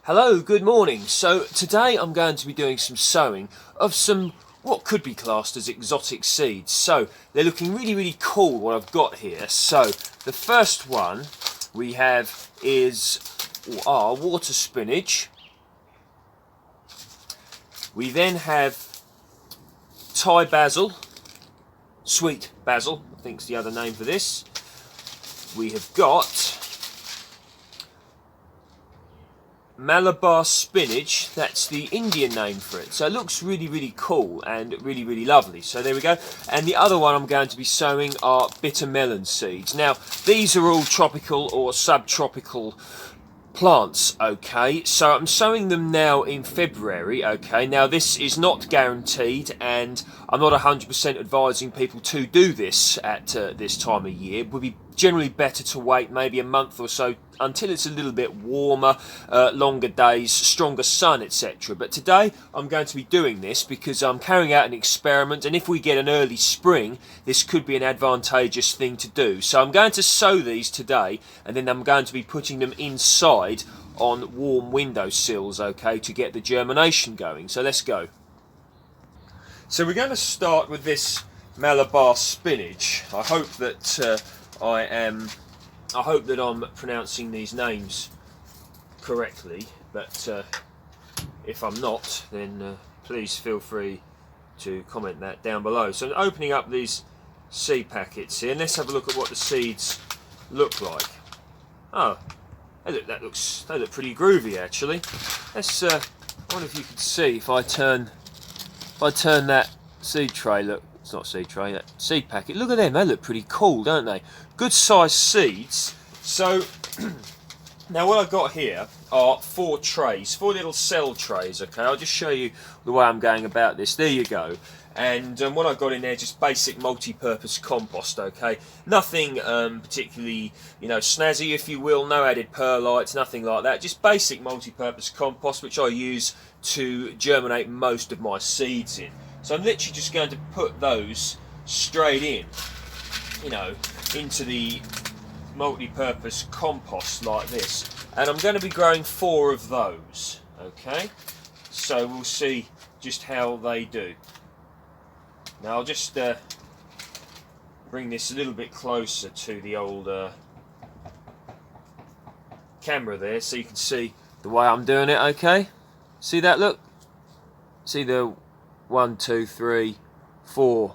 Hello, good morning. So today I'm going to be doing some sowing of some what could be classed as exotic seeds. So they're looking really cool what I've got here. So the first one we have is our water spinach. We then have Thai basil, sweet basil, I think is the other name for this. We have got Malabar spinach, that's the Indian name for it. So it looks really cool and really lovely. So there we go. And the other one I'm going to be sowing are bitter melon seeds. Now these are all tropical or subtropical plants, okay, so I'm sowing them now in February, okay. Now this is not guaranteed and I'm not 100% advising people to do this at this time of year. It would be generally better to wait maybe a month or so until it's a little bit warmer, longer days, stronger sun, etc. But today I'm going to be doing this because I'm carrying out an experiment, and if we get an early spring this could be an advantageous thing to do. So I'm going to sow these today and then I'm going to be putting them inside on warm windowsills, okay, to get the germination going. So let's go. So we're going to start with this Malabar spinach. I hope that I'm pronouncing these names correctly, but if I'm not, then please feel free to comment that down below. So I'm opening up these seed packets here, and let's have a look at what the seeds look like. Oh, they look pretty groovy actually. Let's I wonder if you can see if I turn that seed tray. Look, it's not seed tray, that seed packet. Look at them, they look pretty cool, don't they? Good sized seeds. So now what I've got here are four little cell trays, okay. I'll just show you the way I'm going about this. There you go. And what I've got in there, just basic multi-purpose compost, okay. Nothing particularly, snazzy, if you will. No added perlites, nothing like that. Just basic multi-purpose compost, which I use to germinate most of my seeds in. So I'm literally just going to put those straight in, into the multi-purpose compost like this. And I'm going to be growing 4 of those, okay. So we'll see just how they do. Now I'll just bring this a little bit closer to the old camera there so you can see the way I'm doing it, okay? See that, look? See the 1, 2, 3, 4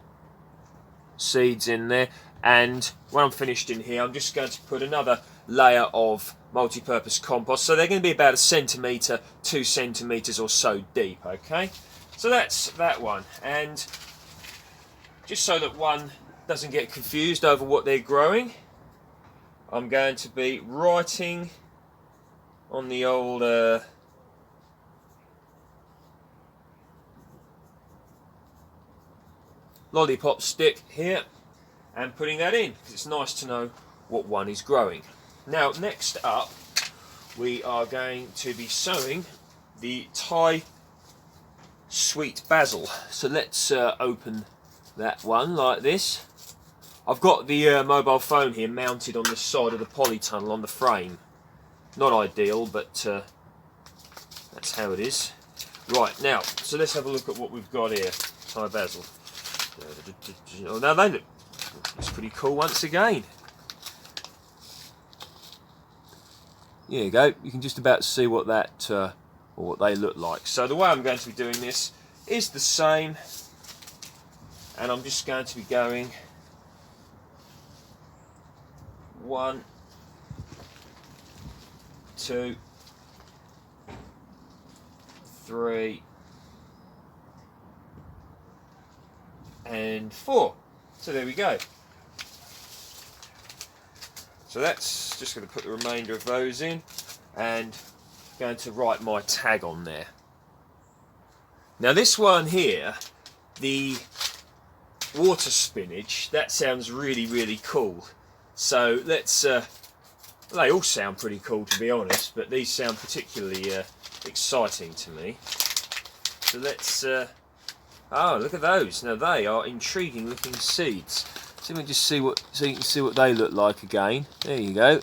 seeds in there, and when I'm finished in here I'm just going to put another layer of multi-purpose compost, so they're going to be about 1 centimetre, 2 centimetres or so deep, okay? So that's that one, and just so that one doesn't get confused over what they're growing, I'm going to be writing on the old lollipop stick here and putting that in, because it's nice to know what one is growing. Now next up we are going to be sowing the Thai Sweet Basil. So let's open that one like this. I've got the mobile phone here mounted on the side of the polytunnel on the frame. Not ideal, but that's how it is. Right, now, so let's have a look at what we've got here. Thai basil. Oh, now they look, it's pretty cool once again. There you go. You can just about see what that or what they look like. So the way I'm going to be doing this is the same, and I'm just going to be going 1, 2, 3, and 4. So there we go. So that's just going to put the remainder of those in, and going to write my tag on there. Now this one here, the water spinach, that sounds really cool. So let's they all sound pretty cool to be honest, but these sound particularly exciting to me. So let's oh, look at those. Now they are intriguing looking seeds. So let me just see what, so you can see what they look like again. There you go.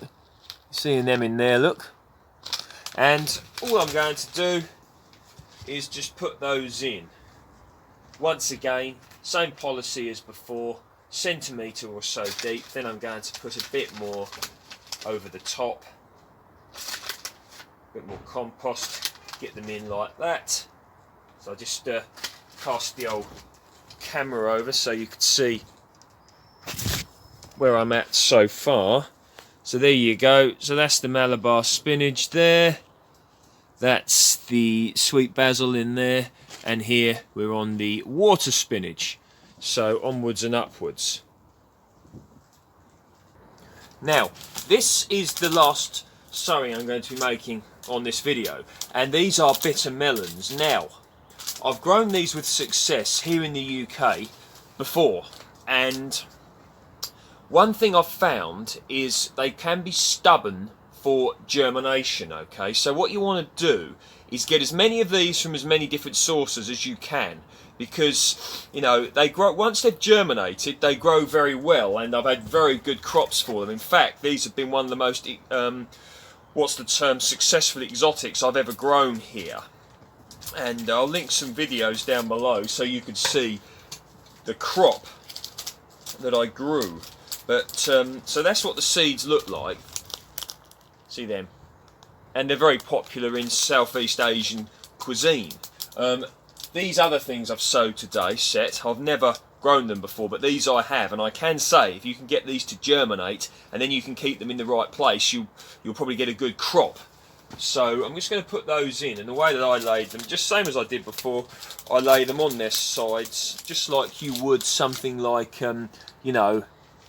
Seeing them in there, look. And all I'm going to do is just put those in. Once again, same policy as before, centimetre or so deep. Then I'm going to put a bit more over the top, a bit more compost, get them in like that. So I just cast the old camera over so you can see where I'm at so far. So there you go. So that's the Malabar spinach there. That's the sweet basil in there. And here we're on the water spinach. So onwards and upwards. Now, this is the last sowing I'm going to be making on this video. And these are bitter melons. Now, I've grown these with success here in the UK before. And one thing I've found is they can be stubborn for germination, okay? So what you want to do is get as many of these from as many different sources as you can, because, you know, they grow, once they've germinated, they grow very well, and I've had very good crops for them. In fact, these have been one of the most, what's the term, successful exotics I've ever grown here. And I'll link some videos down below so you can see the crop that I grew. But so that's what the seeds look like. See them? And they're very popular in Southeast Asian cuisine. These other things I've sowed today, I've never grown them before, but these I have, and I can say if you can get these to germinate and then you can keep them in the right place, you'll probably get a good crop. So I'm just going to put those in, and the way that I laid them, just same as I did before, I lay them on their sides, just like you would something like, you know,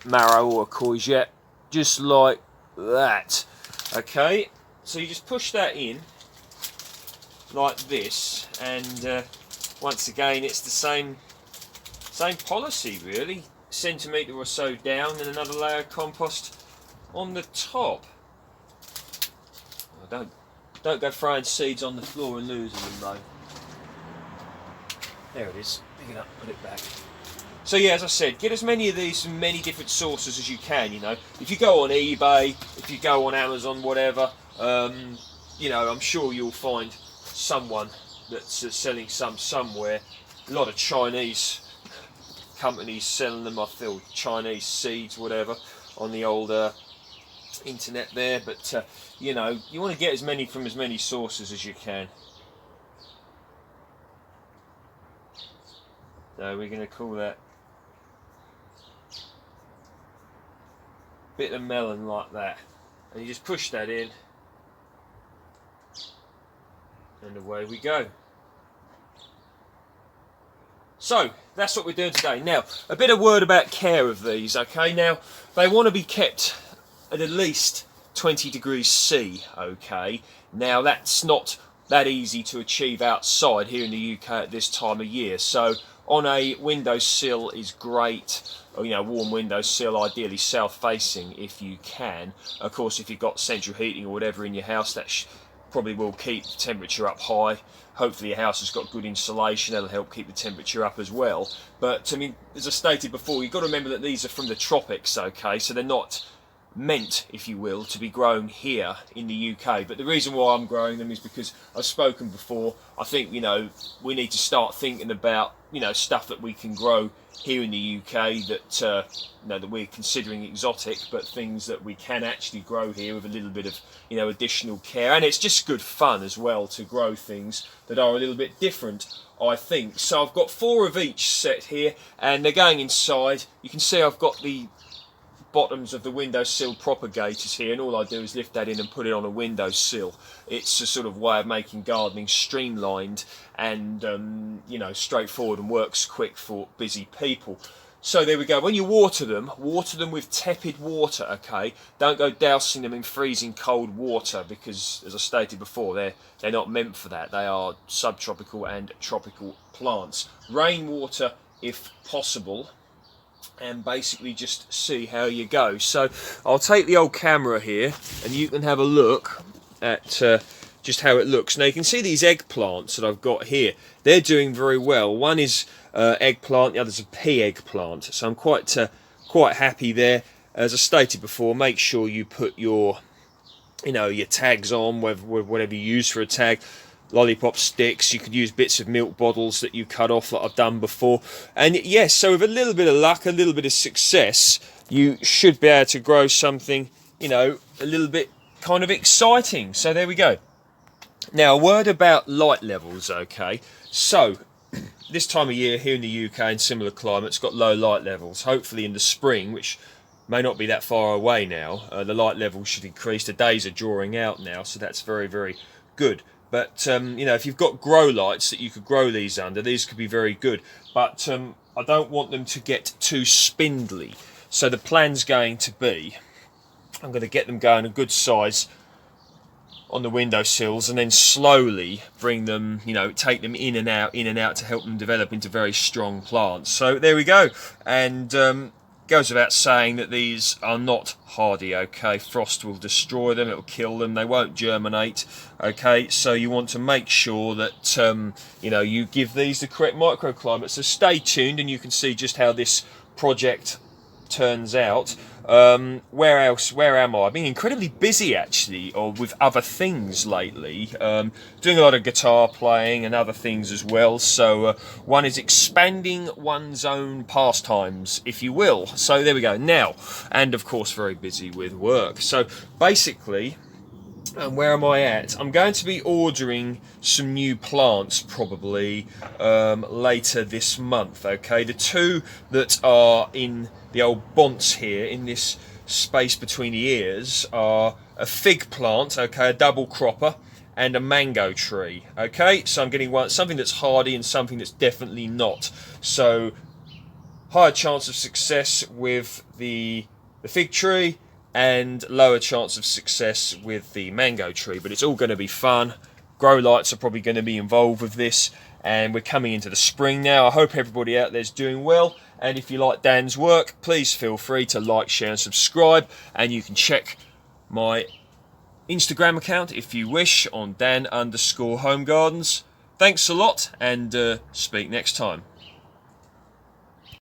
marrow or courgette, just like that. Okay, so you just push that in like this, and once again it's the same policy really. Centimetre or so down, and another layer of compost on the top. Oh, don't go throwing seeds on the floor and losing them though. There it is. Pick it up, put it back. So yeah, as I said, get as many of these from many different sources as you can, you know. If you go on eBay, if you go on Amazon, whatever, you know, I'm sure you'll find someone that's selling some somewhere. A lot of Chinese companies selling them, I feel, Chinese seeds, whatever, on the old internet there. But, you know, you want to get as many from as many sources as you can. So we're going to call that Bitter Melon like that, and you just push that in, and away we go. So that's what we're doing today. Now, a bit of word about care of these. Okay, now they want to be kept at least 20 degrees C. Okay, now that's not that easy to achieve outside here in the UK at this time of year. So on a windowsill is great, or, you know, warm windowsill, ideally south facing if you can. Of course, if you've got central heating or whatever in your house, that probably will keep the temperature up high. Hopefully your house has got good insulation, that'll help keep the temperature up as well. But I mean, as I stated before, you've got to remember that these are from the tropics, okay, so they're not meant, if you will, to be grown here in the UK. But the reason why I'm growing them is because I've spoken before, I think, you know, we need to start thinking about, you know, stuff that we can grow here in the UK that, you know, that we're considering exotic, but things that we can actually grow here with a little bit of, you know, additional care. And it's just good fun as well to grow things that are a little bit different, I think. So I've got 4 of each set here, and they're going inside. You can see I've got the bottoms of the windowsill propagators here, and all I do is lift that in and put it on a windowsill. It's a sort of way of making gardening streamlined and you know, straightforward, and works quick for busy people. So there we go. When you water them with tepid water, okay? Don't go dousing them in freezing cold water, because, as I stated before, they're not meant for that. They are subtropical and tropical plants. Rainwater if possible, and basically just see how you go. So I'll take the old camera here, and you can have a look at just how it looks. Now you can see these eggplants that I've got here. They're doing very well. One is eggplant, the other's a pea eggplant. So I'm quite happy there. As I stated before, make sure you put your you know, your tags on, whatever you use for a tag, lollipop sticks. You could use bits of milk bottles that you cut off, like I've done before. And yes, so with a little bit of luck, a little bit of success, you should be able to grow something, you know, a little bit kind of exciting. So there we go. Now, a word about light levels, okay? So, this time of year here in the UK and similar climates got low light levels. Hopefully in the spring, which may not be that far away now, the light levels should increase. The days are drawing out now, so that's very, very good. But, you know, if you've got grow lights that you could grow these under, these could be very good. But I don't want them to get too spindly. So the plan's going to be, I'm going to get them going a good size on the windowsills, and then slowly bring them, you know, take them in and out to help them develop into very strong plants. So there we go. And goes without saying that these are not hardy, okay? Frost will destroy them, it'll kill them, they won't germinate, okay? So you want to make sure that, you know, you give these the correct microclimate. So stay tuned and you can see just how this project turns out. Where am I? I've been incredibly busy actually, or with other things lately, doing a lot of guitar playing and other things as well. So one is expanding one's own pastimes, if you will. So there we go. Now, and of course very busy with work. So basically, and where am I at? I'm going to be ordering some new plants probably later this month, okay? The two that are in the old bonts here, in this space between the ears, are a fig plant, okay, a double cropper, and a mango tree, okay? So I'm getting something that's hardy and something that's definitely not. So higher chance of success with the fig tree, and lower chance of success with the mango tree, but it's all going to be fun. Grow lights are probably going to be involved with this, and we're coming into the spring now. I hope everybody out there is doing well, and if you like Dan's work, please feel free to like, share and subscribe, and you can check my Instagram account if you wish on Dan_Home Gardens. Thanks a lot, and speak next time.